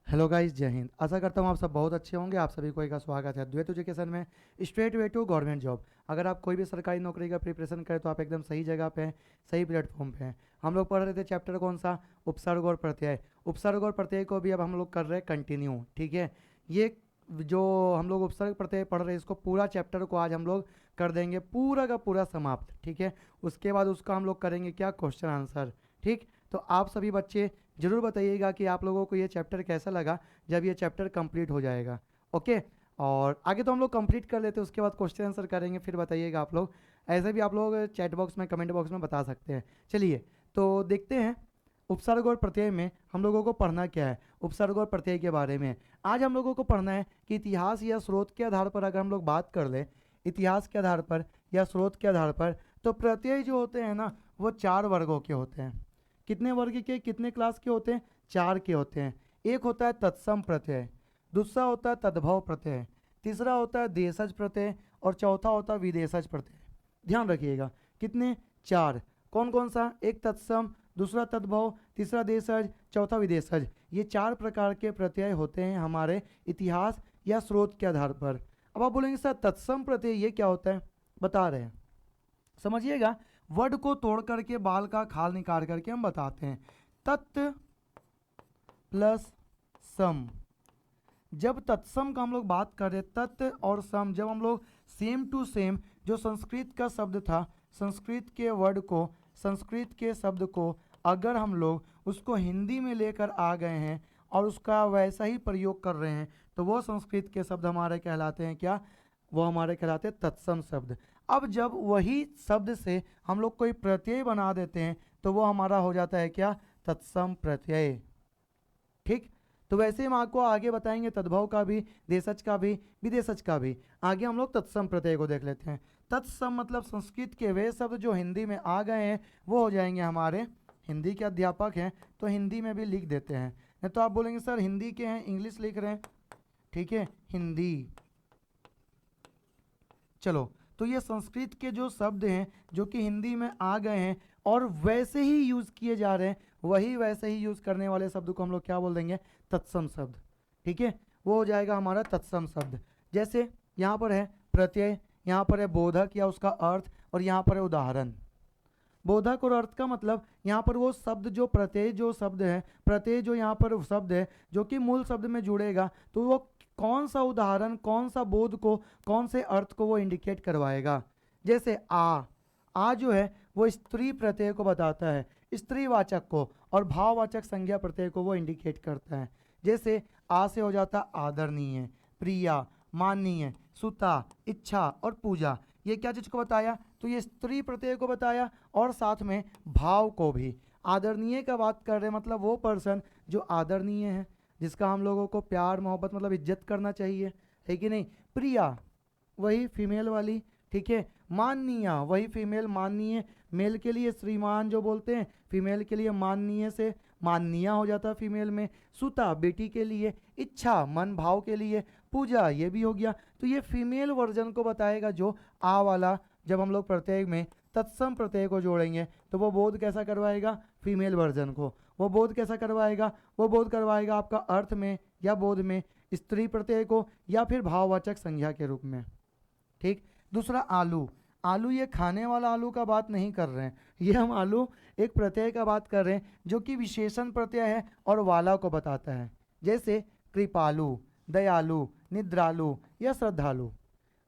Hello guys, जय हिंद। आशा करता हूँ आप सब बहुत अच्छे होंगे। आप सभी को एक स्वागत है द्वैत एजुकेशन में, straight way to government job. अगर आप कोई भी सरकारी नौकरी का प्रिपरेशन करें तो आप एकदम सही जगह पे हैं, सही प्लेटफॉर्म पे हैं। हम लोग पढ़ रहे थे चैप्टर कौन सा, उपसर्ग और प्रत्यय। उपसर्ग और प्रत्यय को भी अब हम लोग कर रहे हैं कंटिन्यू, ठीक है। ये जो हम लोग उपसर्ग प्रत्यय पढ़ रहे हैं, इसको पूरा चैप्टर को आज हम लोग कर देंगे पूरा का पूरा समाप्त, ठीक है। उसके बाद उसका हम लोग करेंगे क्या, क्वेश्चन आंसर, ठीक। तो आप सभी बच्चे ज़रूर बताइएगा कि आप लोगों को ये चैप्टर कैसा लगा जब ये चैप्टर कंप्लीट हो जाएगा। ओके, और आगे तो हम लोग कंप्लीट कर लेते हैं, उसके बाद क्वेश्चन आंसर करेंगे, फिर बताइएगा आप लोग। ऐसे भी आप लोग चैट बॉक्स में, कमेंट बॉक्स में बता सकते हैं। चलिए तो देखते हैं उपसर्ग और प्रत्यय में हम लोगों को पढ़ना क्या है। उपसर्ग और प्रत्यय के बारे में आज हम लोगों को पढ़ना है कि इतिहास या स्रोत के आधार पर अगर हम लोग बात कर ले, इतिहास के आधार पर या स्रोत के आधार पर, तो प्रत्यय जो होते हैं ना, वो 4 वर्गों के होते हैं। कितने वर्ग के, कितने क्लास के होते हैं, 4 के होते हैं। एक होता है तत्सम प्रत्यय, दूसरा होता है तद्भव प्रत्यय, तीसरा होता है देशज प्रत्यय और चौथा होता है विदेशज प्रत्यय। ध्यान रखिएगा, कितने, 4। कौन कौन सा, एक तत्सम, दूसरा तद्भव, तीसरा देशज, चौथा विदेशज। ये 4 प्रकार के प्रत्यय होते हैं हमारे इतिहास या स्रोत के आधार पर। अब आप बोलेंगे सर तत्सम प्रत्यय ये क्या होता है, बता रहे हैं, समझिएगा। वर्ड को तोड़ करके बाल का खाल निकाल करके हम बताते हैं। तत् प्लस सम, जब तत्सम का हम लोग बात करें, तत् और सम जब हम लोग सेम टू सेम, जो संस्कृत का शब्द था, संस्कृत के वर्ड को, संस्कृत के शब्द को अगर हम लोग उसको हिंदी में लेकर आ गए हैं और उसका वैसा ही प्रयोग कर रहे हैं, तो वो संस्कृत के शब्द हमारे कहलाते हैं क्या, वो हमारे कहलाते हैं तत्सम शब्द। अब जब वही शब्द से हम लोग कोई प्रत्यय बना देते हैं तो वो हमारा हो जाता है क्या, तत्सम प्रत्यय, ठीक। तो वैसे हम आपको आगे बताएंगे तद्भव का भी, देशज का भी, विदेशज का भी। आगे हम लोग तत्सम प्रत्यय को देख लेते हैं। तत्सम मतलब संस्कृत के वे शब्द जो हिंदी में आ गए हैं वो हो जाएंगे हमारे, हिंदी के अध्यापक हैं तो हिंदी में भी लिख देते हैं। नहीं तो आप बोलेंगे सर हिंदी के हैं, इंग्लिश लिख रहे हैं, ठीक है, हिंदी। चलो, तो ये संस्कृत के जो शब्द हैं जो कि हिंदी में आ गए हैं और वैसे ही यूज़ किए जा रहे हैं, वही वैसे ही यूज़ करने वाले शब्द को हम लोग क्या बोल देंगे, तत्सम शब्द, ठीक है। वो हो जाएगा हमारा तत्सम शब्द। जैसे यहाँ पर है प्रत्यय, यहाँ पर है बोधक या उसका अर्थ, और यहाँ पर है उदाहरण। बोधक और अर्थ का मतलब यहाँ पर वो शब्द जो प्रत्यय जो शब्द है, प्रत्यय जो यहाँ पर शब्द है जो कि मूल शब्द में जुड़ेगा, तो वो कौन सा उदाहरण, कौन सा बोध को, कौन से अर्थ को वो इंडिकेट करवाएगा। जैसे आ जो है वो स्त्री प्रत्यय को बताता है, स्त्रीवाचक को, और भाववाचक संज्ञा प्रत्यय को वो इंडिकेट करता है। जैसे आ से हो जाता आदरणीय, प्रिया, माननीय, सुता, इच्छा और पूजा। ये क्या चीज़ को बताया, तो ये स्त्री प्रत्यय को बताया और साथ में भाव को भी। आदरणीय का बात कर रहे हैं मतलब वो पर्सन जो आदरणीय है, जिसका हम लोगों को प्यार मोहब्बत मतलब इज्जत करना चाहिए, है कि नहीं। प्रिया वही फीमेल वाली, ठीक है। माननीय वही फीमेल, माननीय मेल के लिए श्रीमान जो बोलते हैं, फीमेल के लिए माननीय से माननीय हो जाता है फीमेल में। सुता बेटी के लिए, इच्छा मन भाव के लिए, पूजा ये भी हो गया। तो ये फीमेल वर्जन को बताएगा जो आ वाला। जब हम लोग प्रत्यय में तत्सम प्रत्यय को जोड़ेंगे तो वो बोध कैसा करवाएगा, फीमेल वर्जन को। वो बोध कैसा करवाएगा, वो बोध करवाएगा आपका अर्थ में या बोध में स्त्री प्रत्यय को, या फिर भाववाचक संज्ञा के रूप में, ठीक। दूसरा आलू, आलू ये खाने वाला आलू का बात नहीं कर रहे हैं, ये हम आलू एक प्रत्यय का बात कर रहे हैं जो कि विशेषण प्रत्यय है और वाला को बताता है। जैसे कृपालु, दयालु, निद्रालु या श्रद्धालु।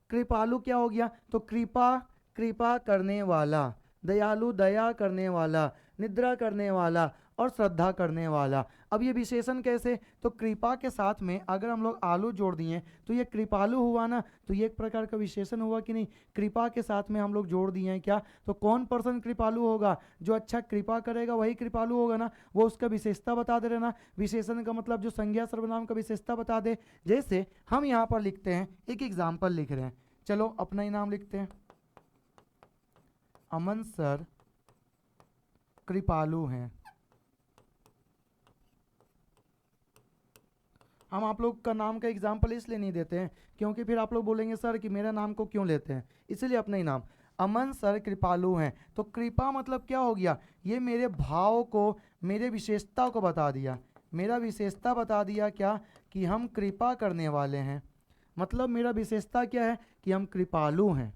कृपालु क्या हो गया, तो कृपा, कृपा करने वाला, दयालु दया करने वाला, निद्रा करने वाला और श्रद्धा करने वाला। अब ये विशेषण कैसे, तो कृपा के साथ में अगर हम लोग आलू जोड़ दिए तो ये कृपालु हुआ ना, तो ये एक प्रकार का विशेषण हुआ कि नहीं। कृपा के साथ में हम लोग जोड़ दिए हैं क्या, तो कौन पर्सन कृपालु होगा, जो अच्छा कृपा करेगा वही कृपालु होगा ना। वो उसका विशेषता बता दे रहे ना, विशेषण का मतलब जो संज्ञा सर्वनाम का विशेषता बता दे। जैसे हम यहाँ पर लिखते हैं, एक एग्जाम्पल लिख रहे हैं, चलो अपना ही नाम लिखते हैं, अमन सर कृपालु हैं। हम आप लोग का नाम का एग्जाम्पल इसलिए नहीं देते हैं क्योंकि फिर आप लोग बोलेंगे सर कि मेरा नाम को क्यों लेते हैं, इसलिए अपना ही नाम, अमन सर कृपालु हैं। तो कृपा मतलब क्या हो गया, ये मेरे भाव को, मेरे विशेषता को बता दिया। मेरा विशेषता बता दिया क्या, कि हम कृपा करने वाले हैं। मतलब मेरा विशेषता क्या है, कि हम कृपालु हैं।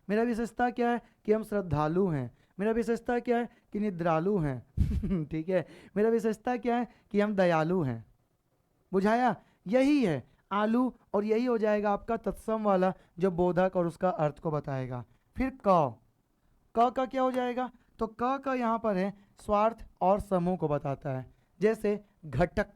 मेरा विशेषता क्या है, कि हम श्रद्धालु हैं। मेरा विशेषता क्या है, कि निद्रालु हैं ठीक है। मेरा विशेषता क्या है, कि हम दयालु हैं। बुझाया? यही है आलू, और यही हो जाएगा आपका तत्सम वाला जो बोधक और उसका अर्थ को बताएगा। फिर क का क्या हो जाएगा, तो क का यहाँ पर है स्वार्थ और समूह को बताता है। जैसे घटक,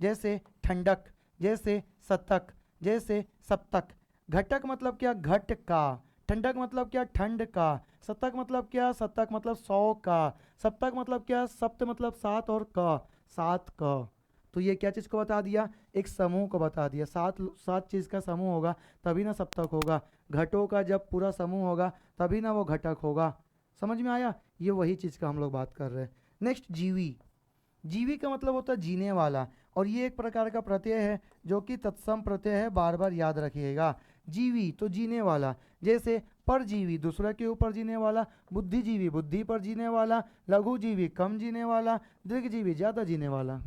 जैसे ठंडक, जैसे शतक, जैसे सप्तक। घटक मतलब क्या, घट का। ठंडक मतलब क्या, ठंड का। शतक मतलब क्या, शतक मतलब 100 का। सप्तक मतलब क्या, सप्त मतलब 7 और क 7 क। तो ये क्या चीज़ को बता दिया, एक समूह को बता दिया। सात चीज़ का समूह होगा तभी ना सप्तक होगा। घटों का जब पूरा समूह होगा तभी ना वो घटक होगा। समझ में आया? ये वही चीज़ का हम लोग बात कर रहे हैं। नेक्स्ट जीवी। जीवी का मतलब होता है जीने वाला, और ये एक प्रकार का प्रत्यय है जो कि तत्सम प्रत्यय है, बार बार याद रखिएगा। जीवी तो जीने वाला। जैसे परजीवी दूसरा के ऊपर जीने वाला, बुद्धिजीवी बुद्धि पर जीने वाला, लघुजीवी कम जीने वाला, दीर्घजीवी ज़्यादा जीने वाला।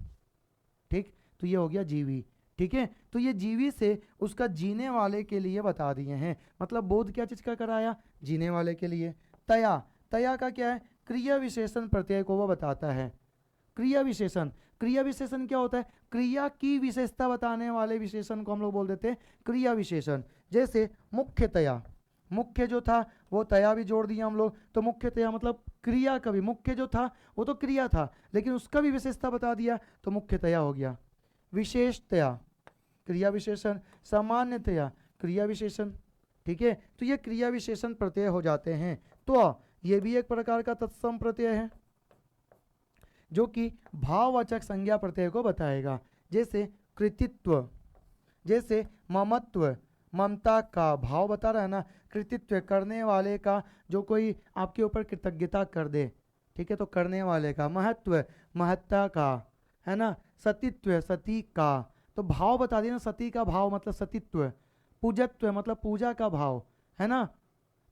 ठीक, तो ये हो गया जीवी। ठीक है, तो ये जीवी से उसका जीने वाले के लिए बता दिए हैं। मतलब बोध क्या चीज़ का कराया, जीने वाले के लिए। तया, तया का क्या है, क्रिया विशेषण प्रत्यय को वो बताता है। क्रिया विशेषण, क्रिया विशेषण क्या होता है, क्रिया की विशेषता बताने वाले विशेषण को हम लोग बोल देते हैं क्रिया विशेषण। जैसे मुख्यतया, मुख्य जो था वो तया भी जोड़ दिया हम लोग, तो मुख्यतया मतलब क्रिया का भी, मुख्य जो था वो तो क्रिया था लेकिन उसका भी विशेषता बता दिया तो मुख्यतया हो गया। विशेषतया क्रिया विशेषण, सामान्यतया क्रिया विशेषण। ठीक है, तो ये क्रिया विशेषण प्रत्यय हो जाते हैं। तो ये भी एक प्रकार का तत्सम प्रत्यय है जो कि भाववाचक संज्ञा प्रत्यय को बताएगा। जैसे कृतित्व, जैसे ममत्व, ममता का भाव बता रहा है ना। कृतित्व करने वाले का, जो कोई आपके ऊपर कृतज्ञता कर दे, ठीक है, तो करने वाले का। महत्व, महत्ता का, है ना। सतीत्व, सती का, तो भाव बता दिया ना, सती का भाव मतलब सतीत्व। पूजत्व मतलब पूजा का भाव, है ना।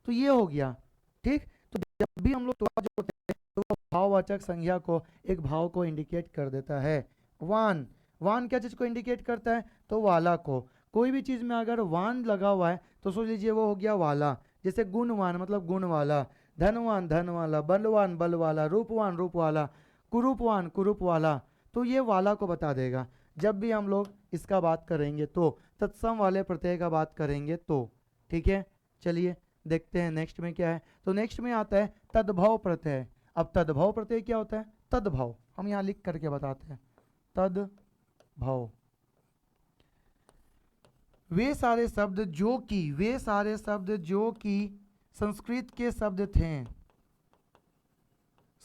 तो ये हो गया। ठीक, तो जब भी हम लोग जोड़ते हैं तो वो भाववाचक संज्ञा को, एक भाव को इंडिकेट कर देता है। वान, वान क्या चीज को इंडिकेट करता है, तो वाला को। कोई भी चीज में अगर वान लगा हुआ है तो सोच लीजिए वो हो गया वाला। जैसे गुणवान मतलब गुण वाला, धनवान धन वाला, बलवान बल वाला, रूपवान रूप वाला, कुरूपवान कुरूप वाला। तो ये वाला को बता देगा जब भी हम लोग इसका बात करेंगे, तो तत्सम वाले प्रत्यय का बात करेंगे तो। ठीक है, चलिए देखते हैं नेक्स्ट में क्या है। तो नेक्स्ट में आता है तद्भव प्रत्यय। अब तद्भव प्रत्यय क्या होता है, तद्भव हम यहाँ लिख करके बताते हैं। तद्भव वे सारे शब्द जो कि, वे सारे शब्द जो कि संस्कृत के शब्द थे,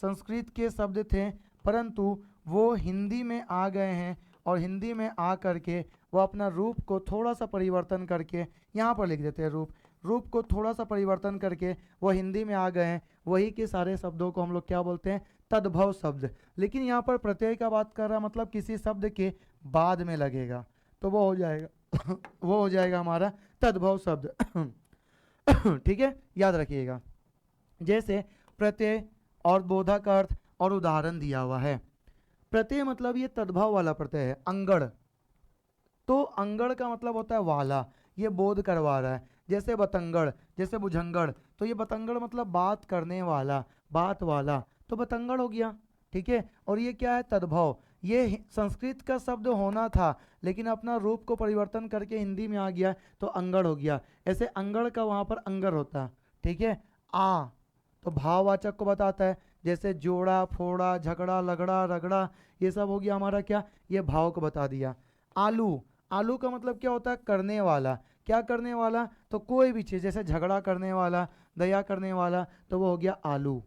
संस्कृत के शब्द थे परंतु वो हिंदी में आ गए हैं, और हिंदी में आ करके वो अपना रूप को थोड़ा सा परिवर्तन करके, यहाँ पर लिख देते हैं रूप, रूप को थोड़ा सा परिवर्तन करके वो हिंदी में आ गए हैं, वही के सारे शब्दों को हम लोग क्या बोलते हैं, तद्भव शब्द। लेकिन यहाँ पर प्रत्यय का बात कर रहा, मतलब किसी शब्द के बाद में लगेगा, तो वो हो जाएगा वो हो जाएगा हमारा तद्भव शब्द ठीक है, याद रखिएगा। जैसे प्रत्यय और बोधक अर्थ और उदाहरण दिया हुआ है। प्रत्यय मतलब ये तद्भव वाला प्रत्यय है। अंगड़, तो अंगड़ का मतलब होता है वाला, ये बोध करवा रहा है। जैसे बतंगड़, जैसे भुजंगड़, तो ये बतंगड़ मतलब बात करने वाला, बात वाला, तो बतंगड़ हो गया। ठीक है, और ये क्या है, तद्भव। ये संस्कृत का शब्द होना था लेकिन अपना रूप को परिवर्तन करके हिंदी में आ गया तो अंगड़ हो गया। ऐसे अंगड़ का वहाँ पर अंगर होता है। ठीक है, आ तो भाववाचक को बताता है। जैसे जोड़ा, फोड़ा, झगड़ा, लगड़ा, रगड़ा, ये सब हो गया हमारा क्या, ये भाव को बता दिया। आलू, आलू का मतलब क्या होता है, करने वाला। क्या करने वाला, तो कोई भी चीज़, जैसे झगड़ा करने वाला, दया करने वाला, तो वो हो गया आलू।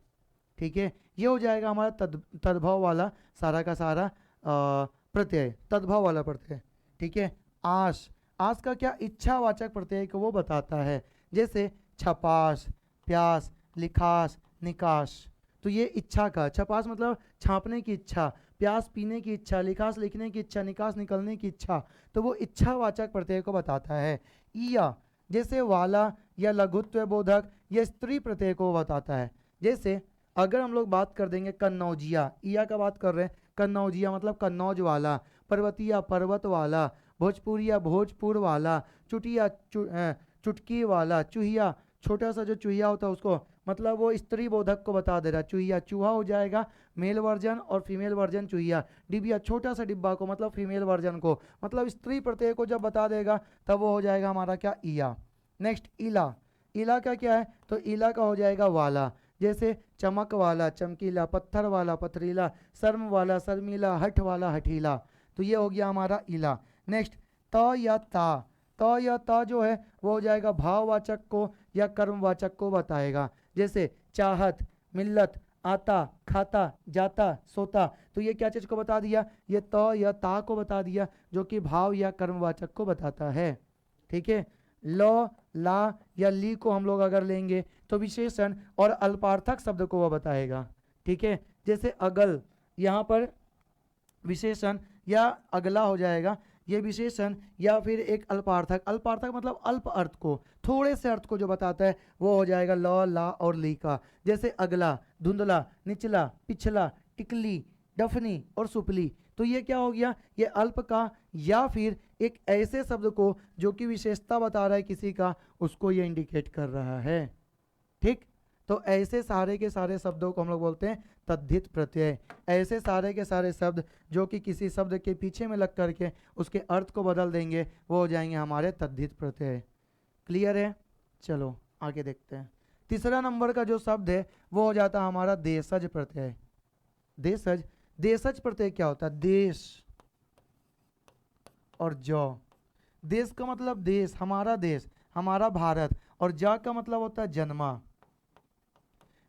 ठीक है, ये हो जाएगा हमारा तद्भव वाला सारा का सारा प्रत्यय, तद्भव वाला प्रत्यय। ठीक है, आस, आस का क्या, इच्छावाचक प्रत्यय को वो बताता है। जैसे छपास, प्यास, लिखास, निकास, तो ये इच्छा का। छपास मतलब छापने की इच्छा, प्यास पीने की इच्छा, लिखास लिखने की इच्छा, निकास निकलने की इच्छा, तो वो इच्छावाचक प्रत्यय को बताता है। ईया, जैसे वाला या लघुत्व बोधक या स्त्री प्रत्यय को बताता है। जैसे अगर हम लोग बात कर देंगे कन्नौजिया, इया का बात कर रहे हैं, कन्नौजिया मतलब कन्नौज वाला, पर्वतिया पर्वत वाला, भोजपुरिया भोजपुर वाला, चुटिया चुटकी वाला, चूहिया छोटा सा जो चूहिया होता है उसको, मतलब वो स्त्री बोधक को बता दे रहा है। चूहिया चूहा हो जाएगा मेल वर्जन, और फीमेल वर्जन चूहिया। डिबिया छोटा सा डिब्बा को मतलब फीमेल वर्जन को, मतलब स्त्री प्रत्यय को जब बता देगा तब वो हो जाएगा हमारा क्या, ईया। नेक्स्ट इला, इला का क्या है, तो इला का हो जाएगा वाला, जैसे चमक वाला चमकीला, पत्थर वाला पथरीला, शर्म वाला शर्मीला, हठ वाला हठीला। तो ये हो गया हमारा इला। नेक्स्ट त या ता, त या ता जो है वो हो जाएगा भाववाचक को या कर्मवाचक को बताएगा, जैसे चाहत, मिल्लत, आता, खाता, जाता, सोता। तो ये क्या चीज़ को बता दिया, ये त या ता को बता दिया, जो कि भाव या कर्मवाचक को बताता है। ठीक है, ल, ला या ली को हम लोग अगर लेंगे तो विशेषण और अल्पार्थक शब्द को वह बताएगा। ठीक है, जैसे अगल, यहाँ पर विशेषण या अगला हो जाएगा, ये विशेषण या फिर एक अल्पार्थक, अल्पार्थक मतलब अल्प अर्थ को, थोड़े से अर्थ को जो बताता है वो हो जाएगा ल, ला और ली का। जैसे अगला, धुंधला, निचला, पिछला, टिकली, डफनी और सुपली। तो ये क्या हो गया, ये अल्प का या फिर एक ऐसे शब्द को जो कि विशेषता बता रहा है किसी का, उसको ये इंडिकेट कर रहा है। ठीक, तो ऐसे सारे के सारे शब्दों को हम लोग बोलते हैं तद्धित प्रत्यय। ऐसे सारे के सारे शब्द जो कि किसी शब्द के पीछे में लग करके उसके अर्थ को बदल देंगे वो हो जाएंगे हमारे तद्धित प्रत्यय। क्लियर है, चलो आगे देखते हैं। तीसरा नंबर का जो शब्द है वो हो जाता है हमारा देशज प्रत्यय। देशज, देशज प्रत्यय क्या होता है, देश और जौ। देश का मतलब देश, हमारा भारत, और जा का मतलब होता है जन्मा।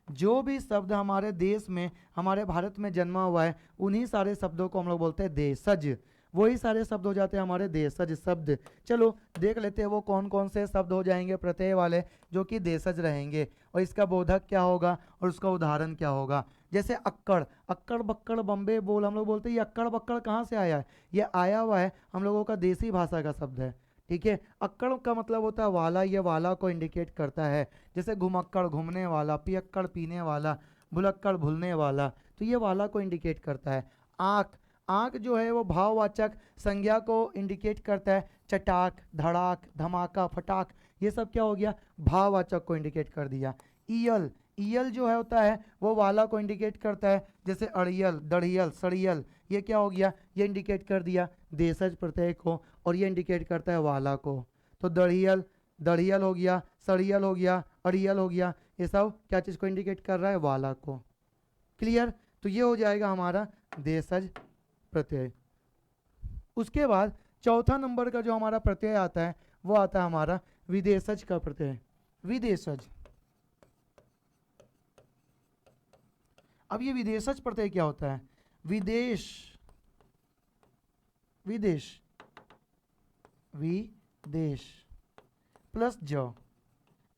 जो भी शब्द हमारे देश में, हमारे भारत में जन्मा हुआ है, उन्हीं सारे शब्दों को हम लोग बोलते हैं देशज। वही सारे शब्द हो जाते हैं हमारे देशज शब्द। चलो देख लेते हैं वो कौन कौन से शब्द हो जाएंगे प्रत्यय वाले जो कि देशज रहेंगे, और इसका बोधक क्या होगा और उसका उदाहरण क्या होगा। जैसे अक्कड़, अक्कड़ बक्कड़ बम्बे बोल, हम लोग बोलते हैं ये अक्कड़ बक्कड़ कहाँ से आया है, ये आया हुआ है हम लोगों का देसी भाषा का शब्द है। ठीक है, अक्कड़ का मतलब होता है वाला, ये वाला को इंडिकेट करता है। जैसे घुमक्कड़ घूमने वाला, पियक्कड़ पीने वाला, भुलक्कड़ भूलने वाला, तो ये वाला को इंडिकेट करता है। आँख, आँख जो है वो भाववाचक संज्ञा को इंडिकेट करता है। चटाक, धड़ाक, धमाका, फटाक, ये सब क्या हो गया, भाववाचक को इंडिकेट कर दिया। ईयल, ईयल जो है होता है वो वाला को इंडिकेट करता है। जैसे अड़ियल, दड़ियल, सड़ियल, ये क्या हो गया, ये इंडिकेट कर दिया देशज प्रत्यय को, और ये इंडिकेट करता है वाला को। तो दड़ियल, दड़ियल हो गया, सड़ियल हो गया, अड़ियल हो गया, ये सब क्या चीज़ को इंडिकेट कर रहा है, वाला को। क्लियर, तो ये हो जाएगा हमारा देशज प्रत्यय। उसके बाद चौथा नंबर का जो हमारा प्रत्यय आता है वो आता है हमारा विदेशज का प्रत्यय। विदेशज, अब ये विदेशज प्रत्यय क्या होता है, विदेश, विदेश, विदेश प्लस ज,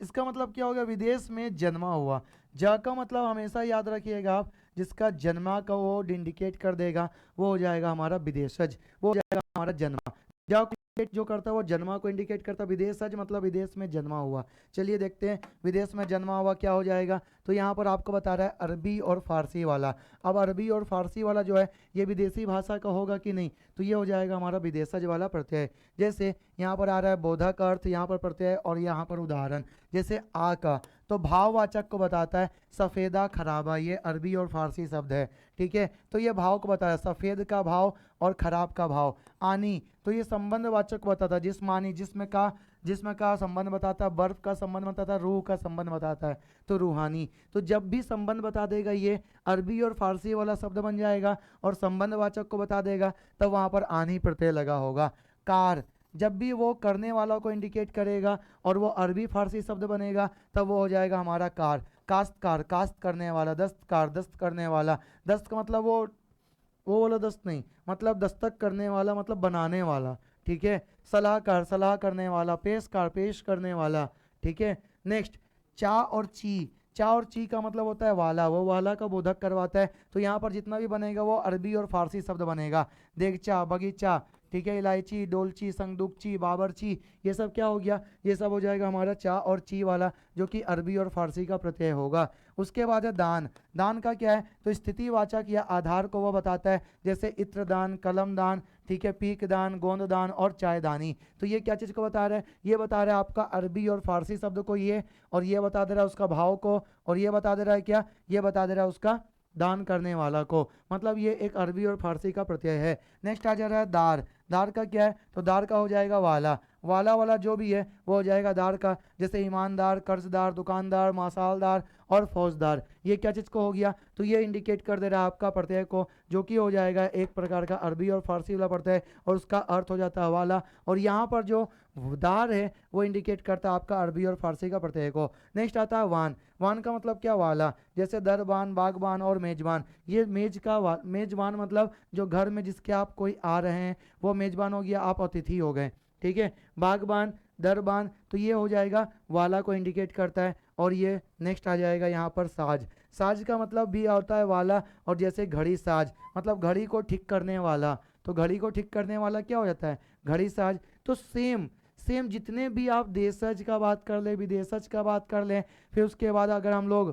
इसका मतलब क्या होगा, विदेश में जन्मा हुआ। ज का मतलब हमेशा याद रखिएगा आप, जिसका जन्मा का वो इंडिकेट कर देगा वो हो जाएगा हमारा विदेशज, वो हो जाएगा हमारा जन्मा। ज को इंडिकेट जो करता है वो जन्मा को इंडिकेट करता है। विदेशज मतलब विदेश में जन्मा हुआ। चलिए देखते हैं विदेश में जन्मा हुआ क्या हो जाएगा। तो यहाँ पर आपको बता रहा है अरबी और फारसी वाला। अब अरबी और फारसी वाला जो है ये विदेशी भाषा का होगा कि नहीं, तो ये हो जाएगा हमारा विदेशज वाला प्रत्यय। जैसे यहाँ पर आ रहा है बोधक अर्थ, यहाँ पर प्रत्यय और यहाँ पर उदाहरण। जैसे आ का तो भाववाचक को बताता है, सफ़ेदा खराबा, ये अरबी और फारसी शब्द है। ठीक है, तो ये भाव को बताया, सफ़ेद का भाव और खराब का भाव। आनी तो ये संबंधवाचक को बताता है, जिस्मानी, जिसमें का संबंध बताता है, बर्फ का संबंध बताता है, रूह का संबंध बताता है, तो रूहानी। तो जब भी संबंध बता देगा ये अरबी और फारसी वाला शब्द बन जाएगा, और संबंधवाचक को बता देगा तब वहाँ पर आनी प्रत्यय लगा होगा। कार, जब भी वो करने वाला को इंडिकेट करेगा और वो अरबी फारसी शब्द बनेगा तब वो हो जाएगा हमारा कार। काश्तकार, काश्त करने वाला। दस्तकार, दस्त करने वाला। दस्त का मतलब वो वाला दस्त नहीं, मतलब दस्तक करने वाला, मतलब बनाने वाला। ठीक है, सलाहकार, सलाह करने वाला। पेशकार, पेश करने वाला। ठीक है, नेक्स्ट चा और ची, चा और ची का मतलब होता है वाला, वो वाला का बोधक करवाता है। तो यहाँ पर जितना भी बनेगा वो अरबी और फारसी शब्द बनेगा। देगचा, बगीचा, ठीक है, इलायची, डोलची, संदूकची, बाबरची, ये सब क्या हो गया, ये सब हो जाएगा हमारा चा और ची वाला, जो कि अरबी और फारसी का प्रत्यय होगा। उसके बाद है दान। दान का क्या है, तो स्थितिवाचक या आधार को वो बताता है, जैसे इत्र दान, कलम दान, ठीक है, पीक दान, गोंद दान और चायदानी। तो ये क्या चीज़ को बता रहा है, ये बता रहा है आपका अरबी और फारसी शब्द को ये, और ये बता दे रहा है उसका भाव को, और ये बता दे रहा है क्या, ये बता दे रहा है उसका दान करने वाला को। मतलब ये एक अरबी और फारसी का प्रत्यय है। नेक्स्ट आ जा रहा है दार। दार का क्या है, तो दार का हो जाएगा वाला। वाला वाला जो भी है वो हो जाएगा दार का, जैसे ईमानदार, कर्जदार, दुकानदार, मासालदार और फौजदार। ये क्या चीज़ को हो गया, तो ये इंडिकेट कर दे रहा है आपका प्रत्यय को, जो कि हो जाएगा एक प्रकार का अरबी और फारसी वाला प्रत्यय, और उसका अर्थ हो जाता है वाला। और यहाँ पर जो दार है वो इंडिकेट करता है आपका अरबी और फारसी का प्रत्यय को। नेक्स्ट आता है वान। वान का मतलब क्या, वाला, जैसे दरबान, बागबान और मेजबान। ये मेज का मेजबान मतलब जो घर में जिसके आप कोई आ रहे हैं वो मेजबान हो गया, आप अतिथि हो गए, ठीक है। बागबान, दरबान, तो ये हो जाएगा वाला को इंडिकेट करता है। और ये नेक्स्ट आ जाएगा यहाँ पर साज। साज का मतलब भी होता है वाला, और जैसे घड़ी साज मतलब घड़ी को ठीक करने वाला, तो घड़ी को ठीक करने वाला क्या हो जाता है, घड़ी साज। तो सेम सेम जितने भी आप देशज का बात कर ले, विदेशज का बात कर ले, फिर उसके बाद अगर हम लोग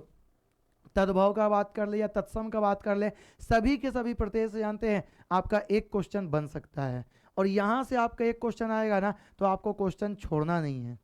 तद्भव का बात कर ले या तत्सम का बात कर ले, सभी के सभी प्रत्यय से जानते हैं आपका एक क्वेश्चन बन सकता है। और यहाँ से आपका एक क्वेश्चन आएगा ना, तो आपको क्वेश्चन छोड़ना नहीं है,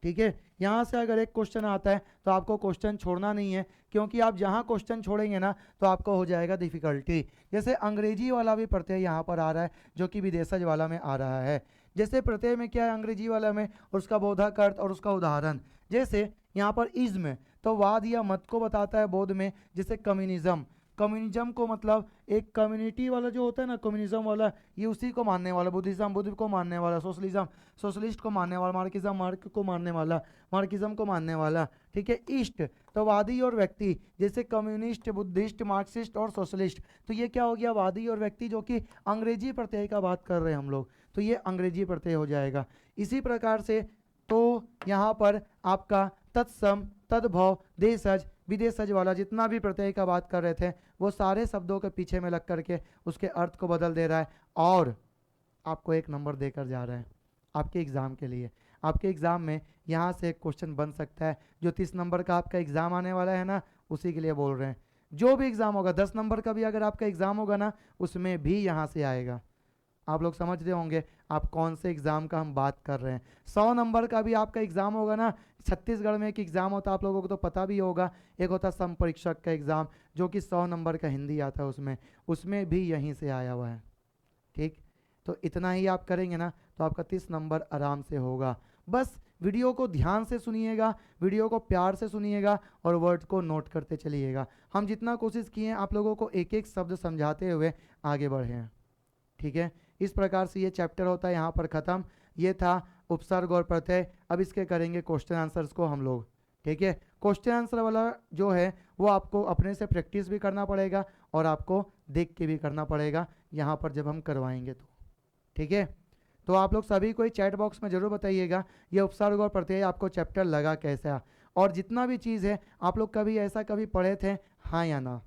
ठीक है। यहाँ से अगर एक क्वेश्चन आता है तो आपको क्वेश्चन छोड़ना नहीं है, क्योंकि आप जहाँ क्वेश्चन छोड़ेंगे ना तो आपको हो जाएगा डिफिकल्टी। जैसे अंग्रेजी वाला भी प्रत्यय यहाँ पर आ रहा है, जो कि विदेशज वाला में आ रहा है। जैसे प्रत्यय में क्या है अंग्रेजी वाला में, और उसका बोधक अर्थ और उसका उदाहरण। जैसे यहाँ पर इज्म, तो वाद या मत को बताता है बोध में, जैसे कम्युनिज्म। कम्युनिज्म को मतलब एक कम्युनिटी वाला जो होता है ना, कम्युनिज्म वाला, ये उसी को मानने वाला। बुद्धिज्म बुद्ध को मानने वाला, सोशलिज्म सोशलिस्ट को मानने वाला, मार्क्सिज्म मार्क को मानने वाला, मार्क्सिज्म को मानने वाला, ठीक है। ईस्ट, तो वादी और व्यक्ति, जैसे कम्युनिस्ट, बुद्धिस्ट, मार्क्सिस्ट और सोशलिस्ट। तो ये क्या हो गया, वादी और व्यक्ति, जो कि अंग्रेजी प्रत्यय का बात कर रहे हैं हम लोग, तो ये अंग्रेजी प्रत्यय हो जाएगा। इसी प्रकार से तो यहाँ पर आपका तत्सम, तद्भव, देशज, विदेशज वाला जितना भी प्रत्यय का बात कर रहे थे, वो सारे शब्दों के पीछे में लग करके उसके अर्थ को बदल दे रहा है, और आपको एक नंबर देकर जा रहा है आपके एग्ज़ाम के लिए। आपके एग्ज़ाम में यहाँ से एक क्वेश्चन बन सकता है, जो 30 नंबर का आपका एग्ज़ाम आने वाला है ना, उसी के लिए बोल रहे हैं। जो भी एग्ज़ाम होगा, 10 नंबर का भी अगर आपका एग्ज़ाम होगा ना, उसमें भी यहाँ से आएगा। आप लोग समझ रहे होंगे आप कौन से एग्ज़ाम का हम बात कर रहे हैं। 100 नंबर का भी आपका एग्ज़ाम होगा ना, छत्तीसगढ़ में एक एग्ज़ाम होता है, आप लोगों को तो पता भी होगा, एक होता है संपरीक्षक का एग्ज़ाम, जो कि 100 नंबर का हिंदी आता है उसमें भी यहीं से आया हुआ है, ठीक। तो इतना ही आप करेंगे ना तो आपका 30 नंबर आराम से होगा। बस वीडियो को ध्यान से सुनिएगा, वीडियो को प्यार से सुनिएगा, और वर्ड को नोट करते चलिएगा। हम जितना कोशिश किए हैं आप लोगों को एक एक शब्द समझाते हुए आगे बढ़े हैं, ठीक है। इस प्रकार से ये चैप्टर होता है यहाँ पर ख़त्म। ये था उपसर्ग और प्रत्यय। अब इसके करेंगे क्वेश्चन आंसर्स को हम लोग, ठीक है। क्वेश्चन आंसर वाला जो है वो आपको अपने से प्रैक्टिस भी करना पड़ेगा, और आपको देख के भी करना पड़ेगा यहाँ पर जब हम करवाएंगे तो, ठीक है। तो आप लोग सभी को चैट बॉक्स में ज़रूर बताइएगा ये उपसर्ग और प्रत्यय आपको चैप्टर लगा कैसा, और जितना भी चीज़ है आप लोग कभी ऐसा कभी पढ़े थे, हाँ या ना,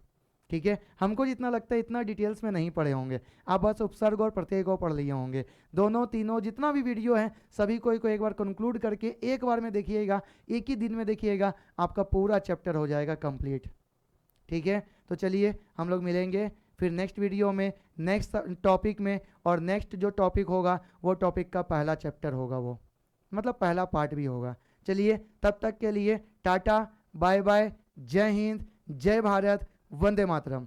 ठीक है। हमको जितना लगता है इतना डिटेल्स में नहीं पढ़े होंगे, आप बस उपसर्ग और प्रत्यय को पढ़ लिए होंगे। दोनों तीनों जितना भी वीडियो है सभी को एक बार कंक्लूड करके एक बार में देखिएगा, एक ही दिन में देखिएगा, आपका पूरा चैप्टर हो जाएगा कंप्लीट, ठीक है। तो चलिए हम लोग मिलेंगे फिर नेक्स्ट वीडियो में, नेक्स्ट टॉपिक में, और नेक्स्ट जो टॉपिक होगा वो टॉपिक का पहला चैप्टर होगा, वो मतलब पहला पार्ट भी होगा। चलिए तब तक के लिए टाटा, बाय बाय, जय हिंद, जय भारत, वंदे मातरम।